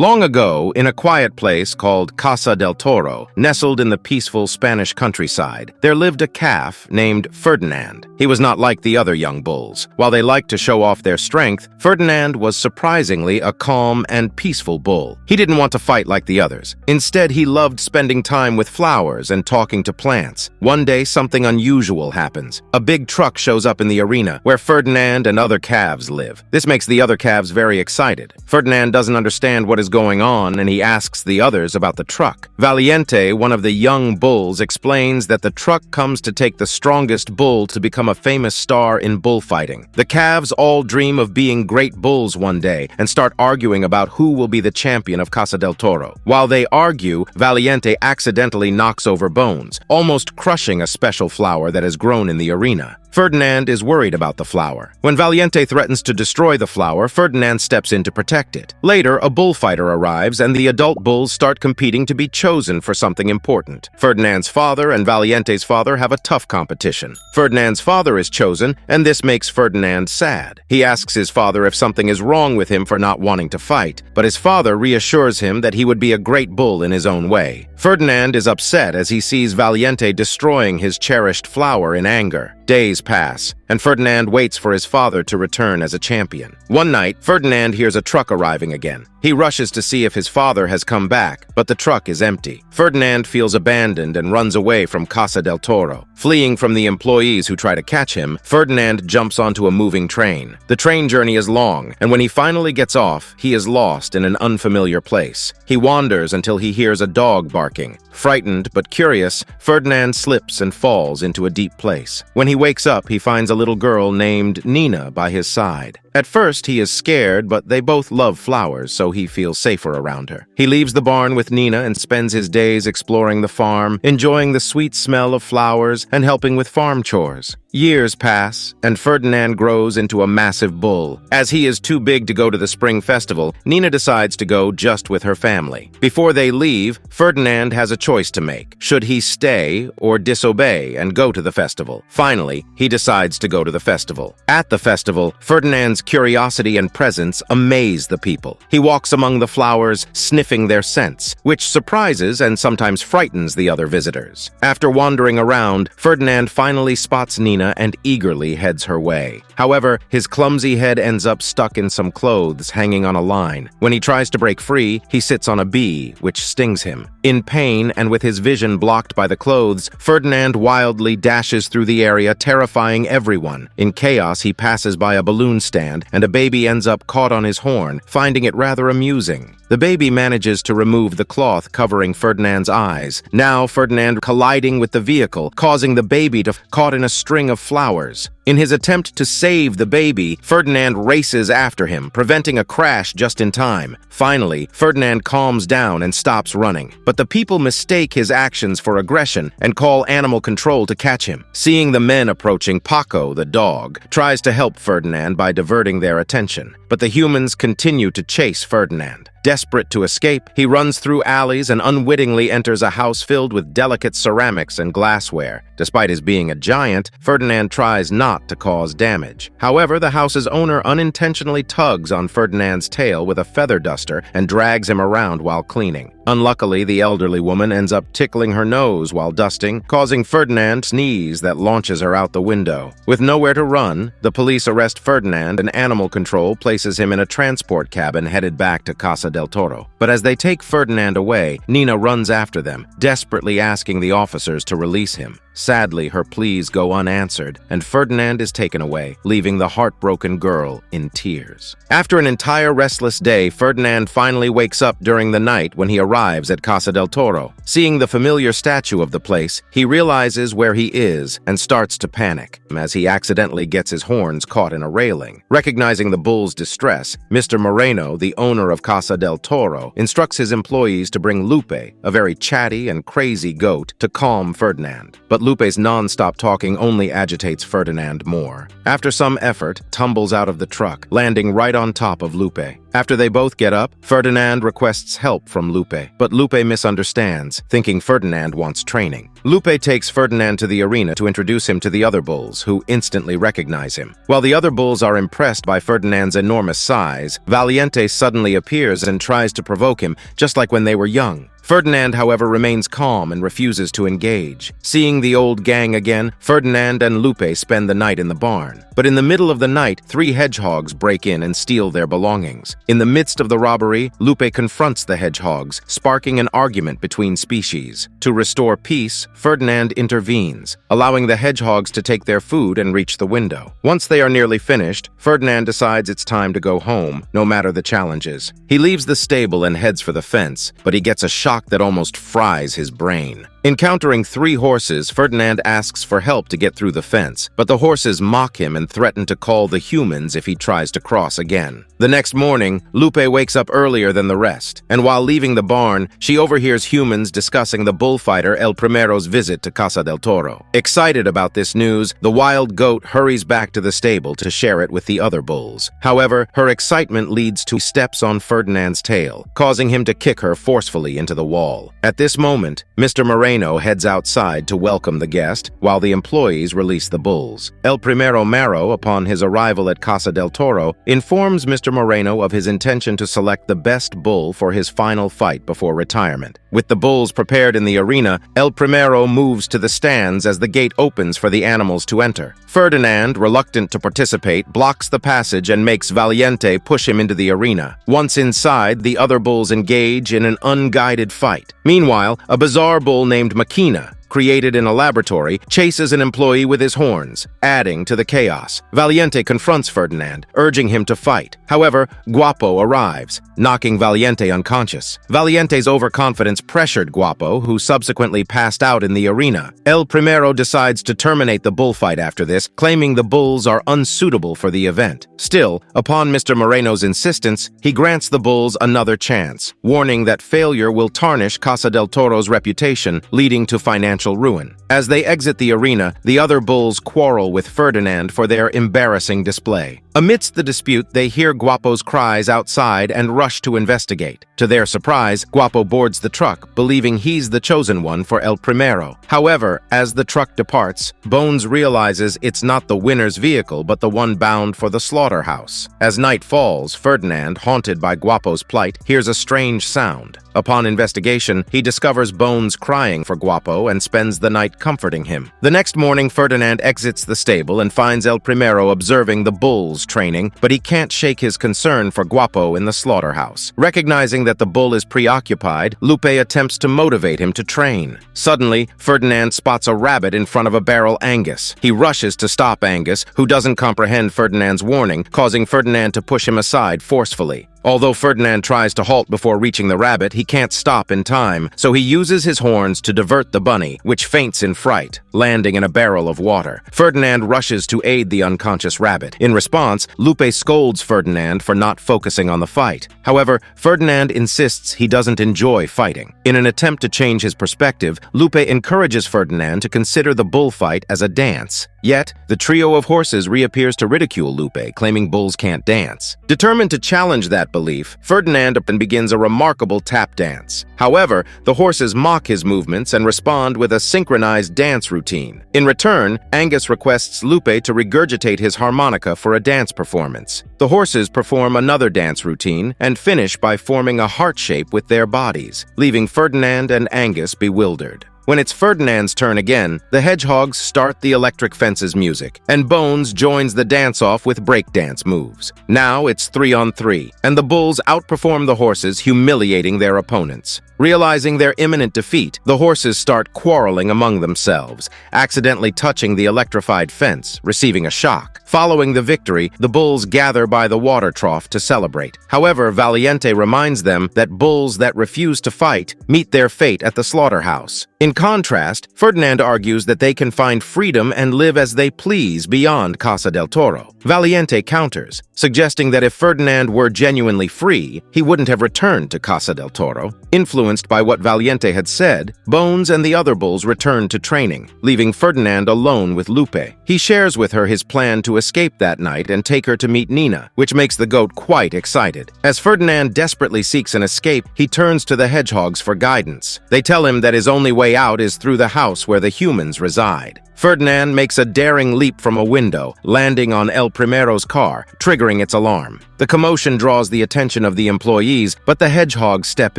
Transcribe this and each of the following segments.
Long ago, in a quiet place called Casa del Toro, nestled in the peaceful Spanish countryside, there lived a calf named Ferdinand. He was not like the other young bulls. While they liked to show off their strength, Ferdinand was surprisingly a calm and peaceful bull. He didn't want to fight like the others. Instead, he loved spending time with flowers and talking to plants. One day, something unusual happens. A big truck shows up in the arena, where Ferdinand and other calves live. This makes the other calves very excited. Ferdinand doesn't understand what is going on, and he asks the others about the truck. Valiente, one of the young bulls, explains that the truck comes to take the strongest bull to become a famous star in bullfighting. The calves all dream of being great bulls one day and start arguing about who will be the champion of Casa del Toro. While they argue, Valiente accidentally knocks over Bones, almost crushing a special flower that has grown in the arena. Ferdinand is worried about the flower. When Valiente threatens to destroy the flower, Ferdinand steps in to protect it. Later, a bullfighter arrives, and the adult bulls start competing to be chosen for something important. Ferdinand's father and Valiente's father have a tough competition. Ferdinand's father is chosen, and this makes Ferdinand sad. He asks his father if something is wrong with him for not wanting to fight, but his father reassures him that he would be a great bull in his own way. Ferdinand is upset as he sees Valiente destroying his cherished flower in anger. Days pass, and Ferdinand waits for his father to return as a champion. One night, Ferdinand hears a truck arriving again. He rushes to see if his father has come back, but the truck is empty. Ferdinand feels abandoned and runs away from Casa del Toro. Fleeing from the employees who try to catch him, Ferdinand jumps onto a moving train. The train journey is long, and when he finally gets off, he is lost in an unfamiliar place. He wanders until he hears a dog barking. Frightened but curious, Ferdinand slips and falls into a deep place. When he wakes up, he finds a little girl named Nina by his side. At first, he is scared, but they both love flowers, so he feels safer around her. He leaves the barn with Nina and spends his days exploring the farm, enjoying the sweet smell of flowers and helping with farm chores. Years pass, and Ferdinand grows into a massive bull. As he is too big to go to the spring festival, Nina decides to go just with her family. Before they leave, Ferdinand has a choice to make. Should he stay or disobey and go to the festival? Finally, he decides to go to the festival. At the festival, Ferdinand's curiosity and presence amaze the people. He walks among the flowers, sniffing their scents, which surprises and sometimes frightens the other visitors. After wandering around, Ferdinand finally spots Nina and eagerly heads her way. However, his clumsy head ends up stuck in some clothes hanging on a line. When he tries to break free, he sits on a bee, which stings him. In pain and with his vision blocked by the clothes, Ferdinand wildly dashes through the area, terrifying everyone. In chaos, he passes by a balloon stand, and a baby ends up caught on his horn, finding it rather amusing. The baby manages to remove the cloth covering Ferdinand's eyes. Now Ferdinand colliding with the vehicle, causing the baby to caught in a string of flowers. In his attempt to save the baby, Ferdinand races after him, preventing a crash just in time. Finally, Ferdinand calms down and stops running. But the people mistake his actions for aggression and call animal control to catch him. Seeing the men approaching, Paco, the dog, tries to help Ferdinand by diverting their attention. But the humans continue to chase Ferdinand. Desperate to escape, he runs through alleys and unwittingly enters a house filled with delicate ceramics and glassware. Despite his being a giant, Ferdinand tries not to cause damage. However, the house's owner unintentionally tugs on Ferdinand's tail with a feather duster and drags him around while cleaning. Unluckily, the elderly woman ends up tickling her nose while dusting, causing Ferdinand to sneeze that launches her out the window. With nowhere to run, the police arrest Ferdinand and animal control places him in a transport cabin headed back to Casa del Toro. But as they take Ferdinand away, Nina runs after them, desperately asking the officers to release him. Sadly, her pleas go unanswered, and Ferdinand is taken away, leaving the heartbroken girl in tears. After an entire restless day, Ferdinand finally wakes up during the night when he arrives at Casa del Toro. Seeing the familiar statue of the place, he realizes where he is and starts to panic, as he accidentally gets his horns caught in a railing. Recognizing the bull's distress, Mr. Moreno, the owner of Casa del Toro, instructs his employees to bring Lupe, a very chatty and crazy goat, to calm Ferdinand. But Lupe's non-stop talking only agitates Ferdinand more. After some effort, tumbles out of the truck, landing right on top of Lupe. After they both get up, Ferdinand requests help from Lupe, but Lupe misunderstands, thinking Ferdinand wants training. Lupe takes Ferdinand to the arena to introduce him to the other bulls, who instantly recognize him. While the other bulls are impressed by Ferdinand's enormous size, Valiente suddenly appears and tries to provoke him, just like when they were young. Ferdinand, however, remains calm and refuses to engage. Seeing the old gang again, Ferdinand and Lupe spend the night in the barn. But in the middle of the night, 3 hedgehogs break in and steal their belongings. In the midst of the robbery, Lupe confronts the hedgehogs, sparking an argument between species. To restore peace, Ferdinand intervenes, allowing the hedgehogs to take their food and reach the window. Once they are nearly finished, Ferdinand decides it's time to go home, no matter the challenges. He leaves the stable and heads for the fence, but he gets a shock that almost fries his brain. Encountering 3 horses, Ferdinand asks for help to get through the fence, but the horses mock him and threaten to call the humans if he tries to cross again. The next morning, Lupe wakes up earlier than the rest, and while leaving the barn, she overhears humans discussing the bullfighter El Primero's visit to Casa del Toro. Excited about this news, the wild goat hurries back to the stable to share it with the other bulls. However, her excitement leads to steps on Ferdinand's tail, causing him to kick her forcefully into the wall. At this moment, Mr. Moreno heads outside to welcome the guest, while the employees release the bulls. El Primero Maro, upon his arrival at Casa del Toro, informs Mr. Moreno of his intention to select the best bull for his final fight before retirement. With the bulls prepared in the arena, El Primero moves to the stands as the gate opens for the animals to enter. Ferdinand, reluctant to participate, blocks the passage and makes Valiente push him into the arena. Once inside, the other bulls engage in an unguided fight. Meanwhile, a bizarre bull named Makina, created in a laboratory, chases an employee with his horns, adding to the chaos. Valiente confronts Ferdinand, urging him to fight. However, Guapo arrives, knocking Valiente unconscious. Valiente's overconfidence pressured Guapo, who subsequently passed out in the arena. El Primero decides to terminate the bullfight after this, claiming the bulls are unsuitable for the event. Still, upon Mr. Moreno's insistence, he grants the bulls another chance, warning that failure will tarnish Casa del Toro's reputation, leading to financial ruin. As they exit the arena, the other bulls quarrel with Ferdinand for their embarrassing display. Amidst the dispute, they hear Guapo's cries outside and rush to investigate. To their surprise, Guapo boards the truck, believing he's the chosen one for El Primero. However, as the truck departs, Bones realizes it's not the winner's vehicle but the one bound for the slaughterhouse. As night falls, Ferdinand, haunted by Guapo's plight, hears a strange sound. Upon investigation, he discovers Bones crying for Guapo and spends the night comforting him. The next morning, Ferdinand exits the stable and finds El Primero observing the bulls training, but he can't shake his concern for Guapo in the slaughterhouse. Recognizing that the bull is preoccupied, Lupe attempts to motivate him to train. Suddenly, Ferdinand spots a rabbit in front of a barrel Angus. He rushes to stop Angus, who doesn't comprehend Ferdinand's warning, causing Ferdinand to push him aside forcefully. Although Ferdinand tries to halt before reaching the rabbit, he can't stop in time, so he uses his horns to divert the bunny, which faints in fright, landing in a barrel of water. Ferdinand rushes to aid the unconscious rabbit. In response, Lupe scolds Ferdinand for not focusing on the fight. However, Ferdinand insists he doesn't enjoy fighting. In an attempt to change his perspective, Lupe encourages Ferdinand to consider the bullfight as a dance. Yet, the trio of horses reappears to ridicule Lupe, claiming bulls can't dance. Determined to challenge that belief, Ferdinand begins a remarkable tap dance. However, the horses mock his movements and respond with a synchronized dance routine. In return, Angus requests Lupe to regurgitate his harmonica for a dance performance. The horses perform another dance routine and finish by forming a heart shape with their bodies, leaving Ferdinand and Angus bewildered. When it's Ferdinand's turn again, the hedgehogs start the electric fence's music, and Bones joins the dance-off with breakdance moves. Now it's 3-on-3, and the bulls outperform the horses, humiliating their opponents. Realizing their imminent defeat, the horses start quarreling among themselves, accidentally touching the electrified fence, receiving a shock. Following the victory, the bulls gather by the water trough to celebrate. However, Valiente reminds them that bulls that refuse to fight meet their fate at the slaughterhouse. In contrast, Ferdinand argues that they can find freedom and live as they please beyond Casa del Toro. Valiente counters, suggesting that if Ferdinand were genuinely free, he wouldn't have returned to Casa del Toro. Influenced Influenced by what Valiente had said, Bones and the other bulls return to training, leaving Ferdinand alone with Lupe. He shares with her his plan to escape that night and take her to meet Nina, which makes the goat quite excited. As Ferdinand desperately seeks an escape, he turns to the hedgehogs for guidance. They tell him that his only way out is through the house where the humans reside. Ferdinand makes a daring leap from a window, landing on El Primero's car, triggering its alarm. The commotion draws the attention of the employees, but the hedgehogs step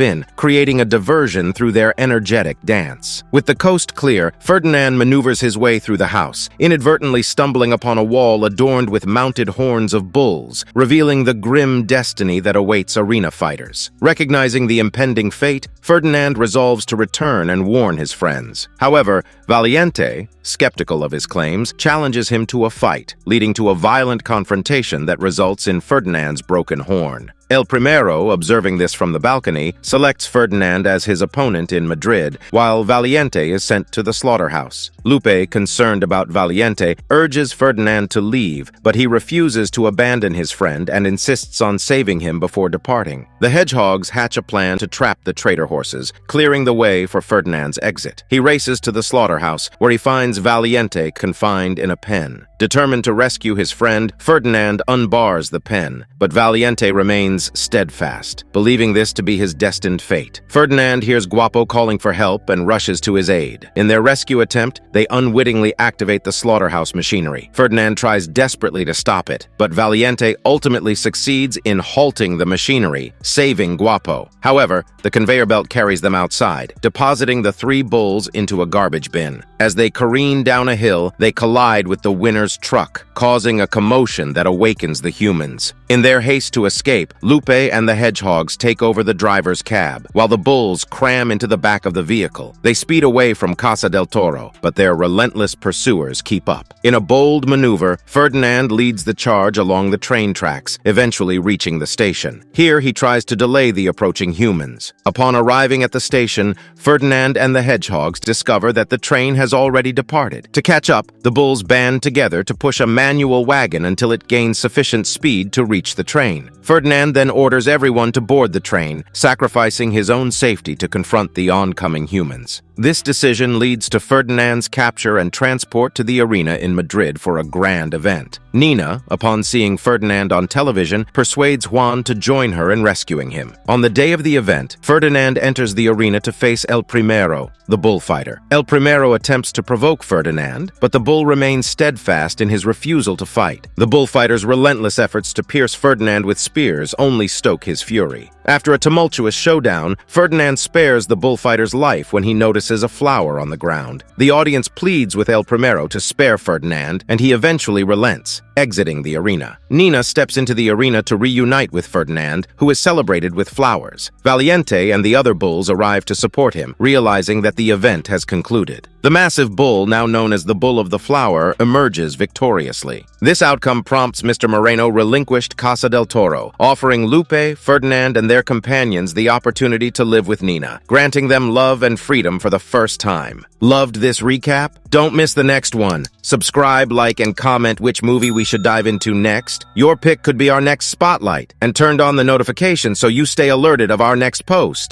in, creating a diversion through their energetic dance. With the coast clear, Ferdinand maneuvers his way through the house, inadvertently stumbling upon a wall adorned with mounted horns of bulls, revealing the grim destiny that awaits arena fighters. Recognizing the impending fate, Ferdinand resolves to return and warn his friends. However, Valiente, skeptical of his claims, challenges him to a fight, leading to a violent confrontation that results in Ferdinand's broken horn. El Primero, observing this from the balcony, selects Ferdinand as his opponent in Madrid, while Valiente is sent to the slaughterhouse. Lupe, concerned about Valiente, urges Ferdinand to leave, but he refuses to abandon his friend and insists on saving him before departing. The hedgehogs hatch a plan to trap the traitor horses, clearing the way for Ferdinand's exit. He races to the slaughterhouse, where he finds Valiente confined in a pen. Determined to rescue his friend, Ferdinand unbars the pen, but Valiente remains steadfast, believing this to be his destined fate. Ferdinand hears Guapo calling for help and rushes to his aid. In their rescue attempt, they unwittingly activate the slaughterhouse machinery. Ferdinand tries desperately to stop it, but Valiente ultimately succeeds in halting the machinery, saving Guapo. However, the conveyor belt carries them outside, depositing the three bulls into a garbage bin. As they careen down a hill, they collide with the winner's truck, causing a commotion that awakens the humans. In their haste to escape, Lupe and the hedgehogs take over the driver's cab, while the bulls cram into the back of the vehicle. They speed away from Casa del Toro, but their relentless pursuers keep up. In a bold maneuver, Ferdinand leads the charge along the train tracks, eventually reaching the station. Here, he tries to delay the approaching humans. Upon arriving at the station, Ferdinand and the hedgehogs discover that the train has already departed. To catch up, the bulls band together to push a manual wagon until it gains sufficient speed to reach the train. Ferdinand then orders everyone to board the train, sacrificing his own safety to confront the oncoming humans. This decision leads to Ferdinand's capture and transport to the arena in Madrid for a grand event. Nina, upon seeing Ferdinand on television, persuades Juan to join her in rescuing him. On the day of the event, Ferdinand enters the arena to face El Primero, the bullfighter. El Primero attempts to provoke Ferdinand, but the bull remains steadfast in his refusal to fight. The bullfighter's relentless efforts to pierce Ferdinand with spears only stoke his fury. After a tumultuous showdown, Ferdinand spares the bullfighter's life when he notices a flower on the ground. The audience pleads with El Primero to spare Ferdinand, and he eventually relents, exiting the arena. Nina steps into the arena to reunite with Ferdinand, who is celebrated with flowers. Valiente and the other bulls arrive to support him, realizing that the event has concluded. The massive bull, now known as the Bull of the Flower, emerges victoriously. This outcome prompts Mr. Moreno relinquished Casa del Toro, offering Lupe, Ferdinand, and their companions the opportunity to live with Nina, granting them love and freedom for the first time. Loved this recap? Don't miss the next one. Subscribe, like, and comment which movie we should dive into next. Your pick could be our next spotlight, and turned on the notification so you stay alerted of our next post.